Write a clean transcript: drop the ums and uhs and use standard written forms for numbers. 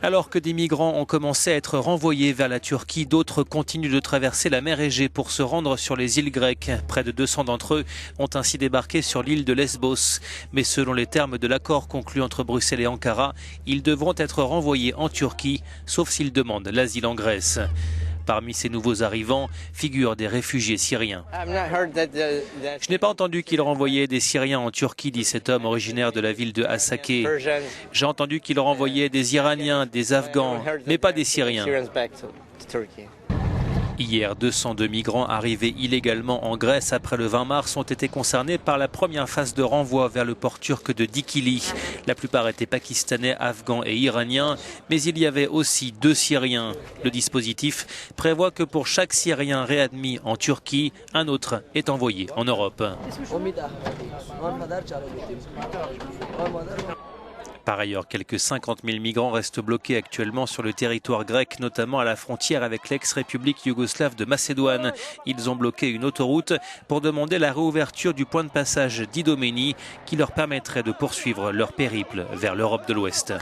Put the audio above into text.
Alors que des migrants ont commencé à être renvoyés vers la Turquie, d'autres continuent de traverser la mer Égée pour se rendre sur les îles grecques. Près de 200 d'entre eux ont ainsi débarqué sur l'île de Lesbos. Mais selon les termes de l'accord conclu entre Bruxelles et Ankara, ils devront être renvoyés en Turquie, sauf s'ils demandent l'asile en Grèce. Parmi ces nouveaux arrivants figurent des réfugiés syriens. Je n'ai pas entendu qu'ils renvoyaient des Syriens en Turquie, dit cet homme originaire de la ville de Hasakeh. J'ai entendu qu'ils renvoyaient des Iraniens, des Afghans, mais pas des Syriens. Hier, 202 migrants arrivés illégalement en Grèce après le 20 mars ont été concernés par la première phase de renvoi vers le port turc de Dikili. La plupart étaient pakistanais, afghans et iraniens, mais il y avait aussi 2 Syriens. Le dispositif prévoit que pour chaque Syrien réadmis en Turquie, un autre est envoyé en Europe. Par ailleurs, quelques 50 000 migrants restent bloqués actuellement sur le territoire grec, notamment à la frontière avec l'ex-république yougoslave de Macédoine. Ils ont bloqué une autoroute pour demander la réouverture du point de passage d'Idomeni qui leur permettrait de poursuivre leur périple vers l'Europe de l'Ouest.